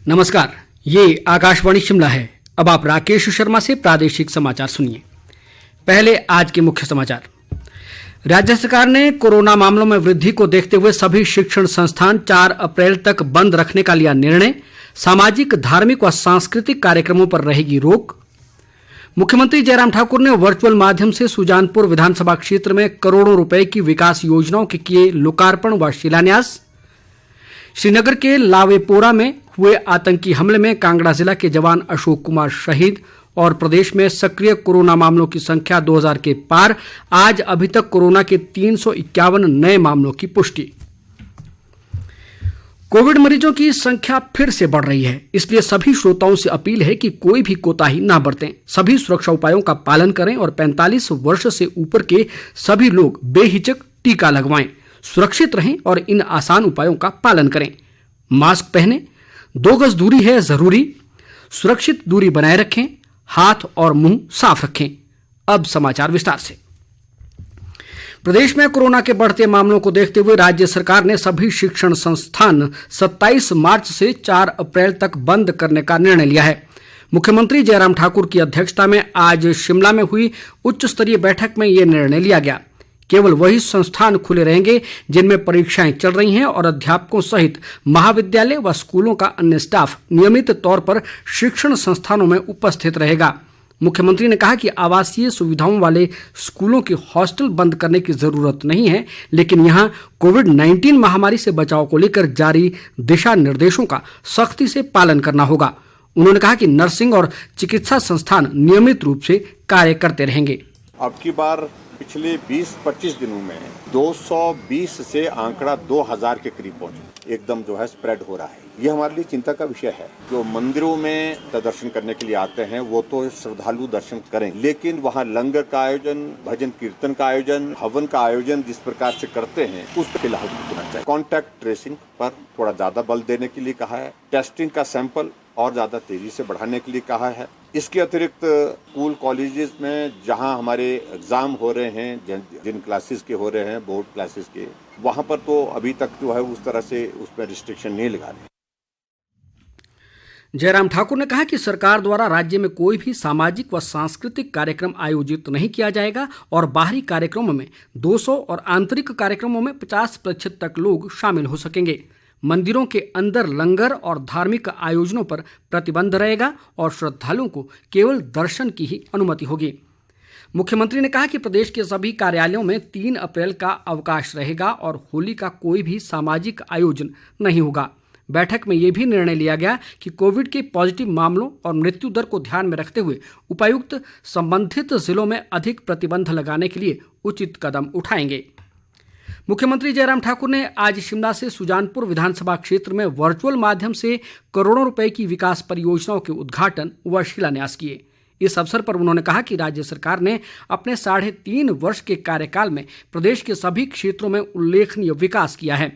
नमस्कार, ये आकाशवाणी शिमला है। अब आप राकेश शर्मा से प्रादेशिक समाचार सुनिए। पहले आज के मुख्य समाचार। राज्य सरकार ने कोरोना मामलों में वृद्धि को देखते हुए सभी शिक्षण संस्थान 4 अप्रैल तक बंद रखने का लिया निर्णय। सामाजिक, धार्मिक व सांस्कृतिक कार्यक्रमों पर रहेगी रोक। मुख्यमंत्री जयराम ठाकुर ने वर्चुअल माध्यम से सुजानपुर विधानसभा क्षेत्र में करोड़ों रुपए की विकास योजनाओं के किए लोकार्पण व शिलान्यास। श्रीनगर के लावेपोरा में हुए आतंकी हमले में कांगड़ा जिला के जवान अशोक कुमार शहीद। और प्रदेश में सक्रिय कोरोना मामलों की संख्या 2000 के पार। आज अभी तक कोरोना के 351 नए मामलों की पुष्टि। कोविड मरीजों की संख्या फिर से बढ़ रही है, इसलिए सभी श्रोताओं से अपील है कि कोई भी कोताही ना बरतें। सभी सुरक्षा उपायों का पालन करें और 45 वर्ष से ऊपर के सभी लोग बेहिचक टीका लगवाएं। सुरक्षित रहें और इन आसान उपायों का पालन करें। मास्क पहनें, 2 गज दूरी है जरूरी, सुरक्षित दूरी बनाए रखें, हाथ और मुंह साफ रखें। अब समाचार विस्तार से। प्रदेश में कोरोना के बढ़ते मामलों को देखते हुए राज्य सरकार ने सभी शिक्षण संस्थान 27 मार्च से 4 अप्रैल तक बंद करने का निर्णय लिया है। मुख्यमंत्री जयराम ठाकुर की अध्यक्षता में आज शिमला में हुई उच्च स्तरीय बैठक में ये निर्णय लिया गया। केवल वही संस्थान खुले रहेंगे जिनमें परीक्षाएं चल रही हैं और अध्यापकों सहित महाविद्यालय व स्कूलों का अन्य स्टाफ नियमित तौर पर शिक्षण संस्थानों में उपस्थित रहेगा। मुख्यमंत्री ने कहा कि आवासीय सुविधाओं वाले स्कूलों के हॉस्टल बंद करने की जरूरत नहीं है, लेकिन यहां कोविड-19 महामारी से बचाव को लेकर जारी दिशा निर्देशों का सख्ती से पालन करना होगा। उन्होंने कहा कि नर्सिंग और चिकित्सा संस्थान नियमित रूप से कार्य करते रहेंगे। अब की बार पिछले 20-25 दिनों में 220 से आंकड़ा 2000 के करीब पहुंचे, एकदम जो है स्प्रेड हो रहा है। ये हमारे लिए चिंता का विषय है। जो मंदिरों में दर्शन करने के लिए आते हैं वो तो श्रद्धालु दर्शन करें, लेकिन वहाँ लंगर का आयोजन, भजन कीर्तन का आयोजन, हवन का आयोजन जिस प्रकार से करते हैं उस पर फिलहाल रुकना चाहिए। कॉन्टैक्ट ट्रेसिंग पर थोड़ा ज्यादा बल देने के लिए कहा है। टेस्टिंग का सैंपल और ज्यादा तेजी से बढ़ाने के लिए कहा है। इसके अतिरिक्त स्कूल कॉलेजेस में जहां हमारे एग्जाम हो रहे हैं, जिन क्लासेस के हो रहे हैं, बोर्ड क्लासेस के, वहां पर तो अभी तक जो है उस तरह से उसमें रिस्ट्रिक्शन नहीं लगा रहे। जयराम ठाकुर ने कहा कि सरकार द्वारा राज्य में कोई भी सामाजिक व सांस्कृतिक कार्यक्रम आयोजित नहीं किया जाएगा और बाहरी कार्यक्रमों में 200 और आंतरिक कार्यक्रमों में 50% तक लोग शामिल हो सकेंगे। मंदिरों के अंदर लंगर और धार्मिक आयोजनों पर प्रतिबंध रहेगा और श्रद्धालुओं को केवल दर्शन की ही अनुमति होगी। मुख्यमंत्री ने कहा कि प्रदेश के सभी कार्यालयों में 3 अप्रैल का अवकाश रहेगा और होली का कोई भी सामाजिक आयोजन नहीं होगा। बैठक में ये भी निर्णय लिया गया कि कोविड के पॉजिटिव मामलों और मृत्यु दर को ध्यान में रखते हुए उपायुक्त संबंधित जिलों में अधिक प्रतिबंध लगाने के लिए उचित कदम उठाएंगे। मुख्यमंत्री जयराम ठाकुर ने आज शिमला से सुजानपुर विधानसभा क्षेत्र में वर्चुअल माध्यम से करोड़ों रुपए की विकास परियोजनाओं के उद्घाटन व शिलान्यास किए। इस अवसर पर उन्होंने कहा कि राज्य सरकार ने अपने 3.5 वर्ष के कार्यकाल में प्रदेश के सभी क्षेत्रों में उल्लेखनीय विकास किया है।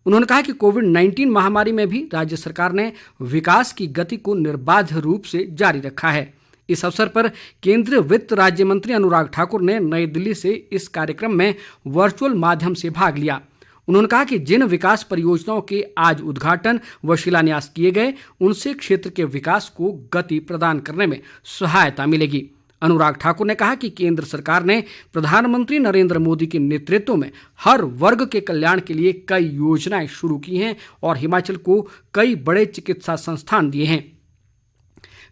उन्होंने कहा कि कोविड-19 महामारी में भी राज्य सरकार ने विकास की गति को निर्बाध रूप से जारी रखा है। इस अवसर पर केंद्रीय वित्त राज्य मंत्री अनुराग ठाकुर ने नई दिल्ली से इस कार्यक्रम में वर्चुअल माध्यम से भाग लिया। उन्होंने कहा कि जिन विकास परियोजनाओं के आज उद्घाटन व शिलान्यास किए गए उनसे क्षेत्र के विकास को गति प्रदान करने में सहायता मिलेगी। अनुराग ठाकुर ने कहा कि केंद्र सरकार ने प्रधानमंत्री नरेंद्र मोदी के नेतृत्व में हर वर्ग के कल्याण के लिए कई योजनाएं शुरू की हैं और हिमाचल को कई बड़े चिकित्सा संस्थान दिए हैं।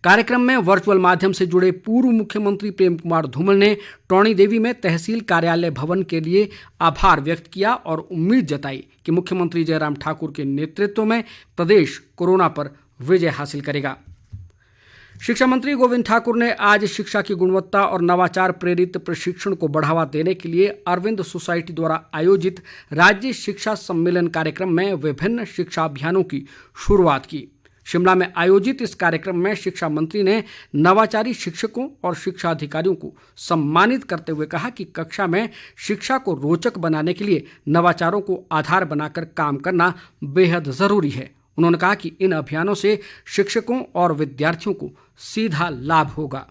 कार्यक्रम में वर्चुअल माध्यम से जुड़े पूर्व मुख्यमंत्री प्रेम कुमार धूमल ने टौणी देवी में तहसील कार्यालय भवन के लिए आभार व्यक्त किया और उम्मीद जताई कि मुख्यमंत्री जयराम ठाकुर के नेतृत्व में प्रदेश कोरोना पर विजय हासिल करेगा। शिक्षा मंत्री गोविंद ठाकुर ने आज शिक्षा की गुणवत्ता और नवाचार प्रेरित प्रशिक्षण को बढ़ावा देने के लिए अरविंद सोसाइटी द्वारा आयोजित राज्य शिक्षा सम्मेलन कार्यक्रम में विभिन्न शिक्षा अभियानों की शुरुआत की। शिमला में आयोजित इस कार्यक्रम में शिक्षा मंत्री ने नवाचारी शिक्षकों और शिक्षा अधिकारियों को सम्मानित करते हुए कहा कि कक्षा में शिक्षा को रोचक बनाने के लिए नवाचारों को आधार बनाकर काम करना बेहद ज़रूरी है। उन्होंने कहा कि इन अभियानों से शिक्षकों और विद्यार्थियों को सीधा लाभ होगा।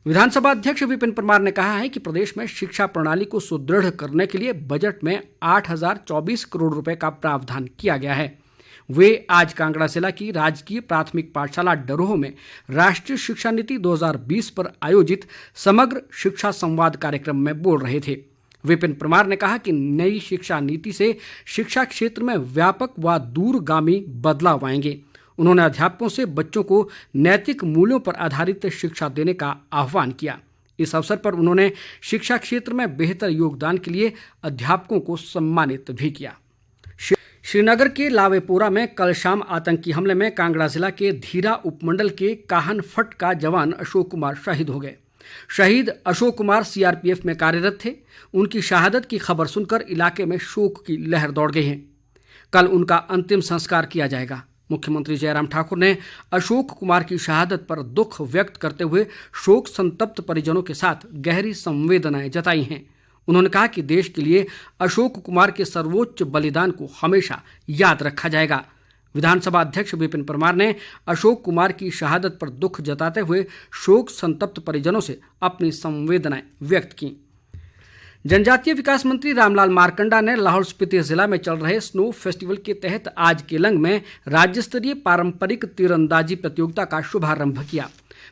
विधानसभा अध्यक्ष विपिन परमार ने कहा है कि प्रदेश में शिक्षा प्रणाली को सुदृढ़ करने के लिए बजट में 8,024 करोड़ रुपए का प्रावधान किया गया है। वे आज कांगड़ा जिला की राजकीय प्राथमिक पाठशाला डरोह में राष्ट्रीय शिक्षा नीति 2020 पर आयोजित समग्र शिक्षा संवाद कार्यक्रम में बोल रहे थे। विपिन परमार ने कहा कि नई शिक्षा नीति से शिक्षा क्षेत्र में व्यापक व दूरगामी बदलाव आएंगे। उन्होंने अध्यापकों से बच्चों को नैतिक मूल्यों पर आधारित शिक्षा देने का आह्वान किया। इस अवसर पर उन्होंने शिक्षा क्षेत्र में बेहतर योगदान के लिए अध्यापकों को सम्मानित भी किया। श्रीनगर के लावेपोरा में कल शाम आतंकी हमले में कांगड़ा जिला के धीरा उपमंडल के काहन फट का जवान अशोक कुमार शहीद हो गए। शहीद अशोक कुमार सीआरपीएफ में कार्यरत थे। उनकी शहादत की खबर सुनकर इलाके में शोक की लहर दौड़ गई है। कल उनका अंतिम संस्कार किया जाएगा। मुख्यमंत्री जयराम ठाकुर ने अशोक कुमार की शहादत पर दुख व्यक्त करते हुए शोक संतप्त परिजनों के साथ गहरी संवेदनाएं जताई हैं। उन्होंने कहा कि देश के लिए अशोक कुमार के सर्वोच्च बलिदान को हमेशा याद रखा जाएगा। विधानसभा अध्यक्ष विपिन परमार ने अशोक कुमार की शहादत पर दुख जताते हुए शोक संतप्त परिजनों से अपनी संवेदनाएं व्यक्त की। जनजातीय विकास मंत्री रामलाल मारकंडा ने लाहौल स्पीति जिला में चल रहे स्नो फेस्टिवल के तहत आज केलंग में राज्य स्तरीय पारंपरिक तीरंदाजी प्रतियोगिता का शुभारंभ किया।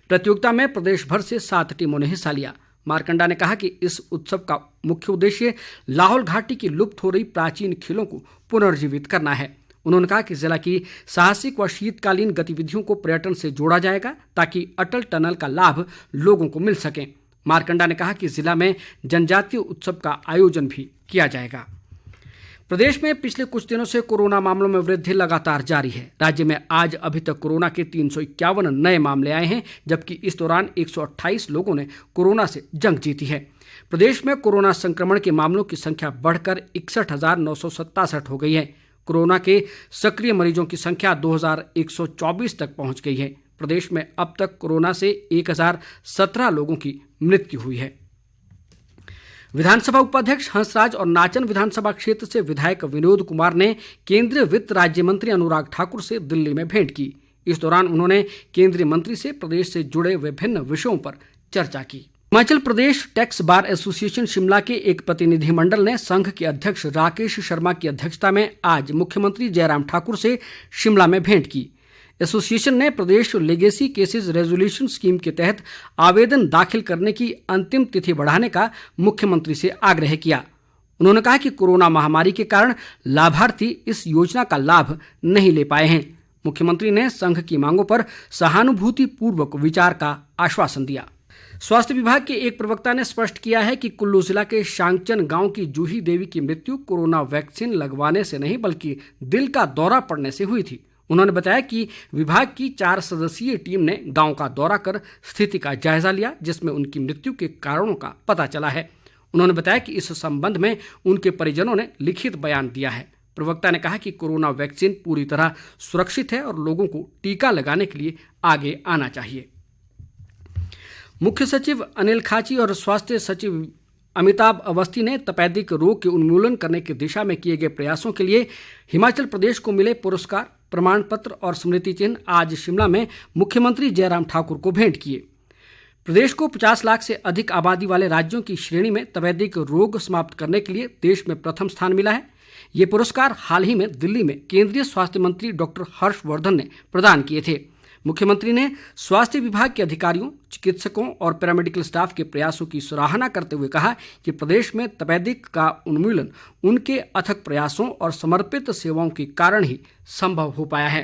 प्रतियोगिता में प्रदेश भर से 7 टीमों ने हिस्सा लिया। मारकंडा ने कहा कि इस उत्सव का मुख्य उद्देश्य लाहौल घाटी की लुप्त हो रही प्राचीन खेलों को पुनर्जीवित करना है। उन्होंने कहा कि जिला की साहसिक व शीतकालीन गतिविधियों को पर्यटन से जोड़ा जाएगा ताकि अटल टनल का लाभ लोगों को मिल सके। मारकंडा ने कहा कि जिला में जनजातीय उत्सव का आयोजन भी किया जाएगा। प्रदेश में पिछले कुछ दिनों से कोरोना मामलों में वृद्धि लगातार जारी है। राज्य में आज अभी तक कोरोना के 351 नए मामले आए हैं, जबकि इस दौरान 128 लोगों ने कोरोना से जंग जीती है। प्रदेश में कोरोना संक्रमण के मामलों की संख्या बढ़कर 61,967 हो गई है। कोरोना के सक्रिय मरीजों की संख्या 2,124 तक पहुंच गई है। प्रदेश में अब तक कोरोना से 1,017 लोगों की मृत्यु हुई है। विधानसभा उपाध्यक्ष हंसराज और नाचन विधानसभा क्षेत्र से विधायक विनोद कुमार ने केंद्रीय वित्त राज्य मंत्री अनुराग ठाकुर से दिल्ली में भेंट की। इस दौरान उन्होंने केंद्रीय मंत्री से प्रदेश से जुड़े विभिन्न विषयों पर चर्चा की। Himachal Pradesh tax bar association Shimla के एक प्रतिनिधिमंडल ने संघ के अध्यक्ष राकेश शर्मा की अध्यक्षता में आज मुख्यमंत्री जयराम ठाकुर से शिमला में भेंट की। एसोसिएशन ने प्रदेश लेगेसी केसेस रेजोल्यूशन स्कीम के तहत आवेदन दाखिल करने की अंतिम तिथि बढ़ाने का मुख्यमंत्री से आग्रह किया। उन्होंने कहा कि कोरोना महामारी के कारण लाभार्थी इस योजना का लाभ नहीं ले पाए हैं। मुख्यमंत्री ने संघ की मांगों पर सहानुभूतिपूर्वक विचार का आश्वासन दिया। स्वास्थ्य विभाग के एक प्रवक्ता ने स्पष्ट किया है कि कुल्लू जिला के शांगचन गांव की जूही देवी की मृत्यु कोरोना वैक्सीन लगवाने से नहीं बल्कि दिल का दौरा पड़ने से हुई थी। उन्होंने बताया कि विभाग की 4 सदस्यीय टीम ने गांव का दौरा कर स्थिति का जायजा लिया, जिसमें उनकी मृत्यु के कारणों का पता चला है। उन्होंने बताया कि इस संबंध में उनके परिजनों ने लिखित बयान दिया है। प्रवक्ता ने कहा कि कोरोना वैक्सीन पूरी तरह सुरक्षित है और लोगों को टीका लगाने के लिए आगे आना चाहिए। मुख्य सचिव अनिल खाची और स्वास्थ्य सचिव अमिताभ अवस्थी ने तपेदिक रोग के उन्मूलन करने की दिशा में किए गए प्रयासों के लिए हिमाचल प्रदेश को मिले पुरस्कार, प्रमाण पत्र और स्मृति चिन्ह आज शिमला में मुख्यमंत्री जयराम ठाकुर को भेंट किए। प्रदेश को 50 लाख से अधिक आबादी वाले राज्यों की श्रेणी में तपेदिक रोग समाप्त करने के लिए देश में प्रथम स्थान मिला है। ये पुरस्कार हाल ही में दिल्ली में केंद्रीय स्वास्थ्य मंत्री डॉक्टर हर्षवर्धन ने प्रदान किए थे। मुख्यमंत्री ने स्वास्थ्य विभाग के अधिकारियों, चिकित्सकों और पैरामेडिकल स्टाफ के प्रयासों की सराहना करते हुए कहा कि प्रदेश में तपेदिक का उन्मूलन उनके अथक प्रयासों और समर्पित सेवाओं के कारण ही संभव हो पाया है।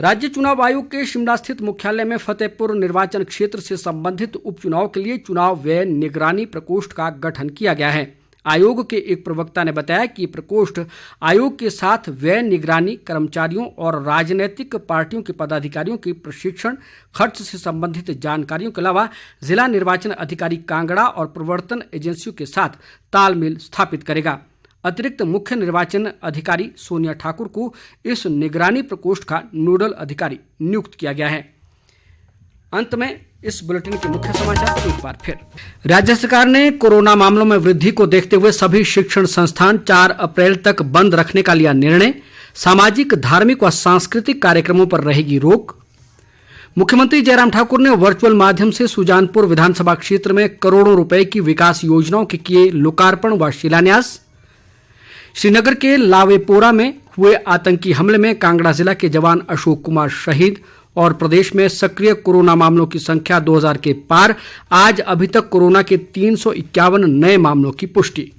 राज्य चुनाव आयोग के शिमला स्थित मुख्यालय में फतेहपुर निर्वाचन क्षेत्र से संबंधित उपचुनाव के लिए चुनाव व्यय निगरानी प्रकोष्ठ का गठन किया गया है। आयोग के एक प्रवक्ता ने बताया कि प्रकोष्ठ आयोग के साथ व्यय निगरानी, कर्मचारियों और राजनीतिक पार्टियों के पदाधिकारियों के प्रशिक्षण, खर्च से संबंधित जानकारियों के अलावा जिला निर्वाचन अधिकारी कांगड़ा और प्रवर्तन एजेंसियों के साथ तालमेल स्थापित करेगा। अतिरिक्त मुख्य निर्वाचन अधिकारी सोनिया ठाकुर को इस निगरानी प्रकोष्ठ का नोडल अधिकारी नियुक्त किया गया है। अंत में इस बुलेटिन के मुख्य समाचार एक बार फिर। राज्य सरकार ने कोरोना मामलों में वृद्धि को देखते हुए सभी शिक्षण संस्थान 4 अप्रैल तक बंद रखने का लिया निर्णय। सामाजिक, धार्मिक व सांस्कृतिक कार्यक्रमों पर रहेगी रोक। मुख्यमंत्री जयराम ठाकुर ने वर्चुअल माध्यम से सुजानपुर विधानसभा क्षेत्र में करोड़ों रुपए की विकास योजनाओं के किए लोकार्पण व शिलान्यास। श्रीनगर के लावेपोरा में हुए आतंकी हमले में कांगड़ा जिला के जवान अशोक कुमार शहीद। और प्रदेश में सक्रिय कोरोना मामलों की संख्या 2000 के पार। आज अभी तक कोरोना के 351 नए मामलों की पुष्टि।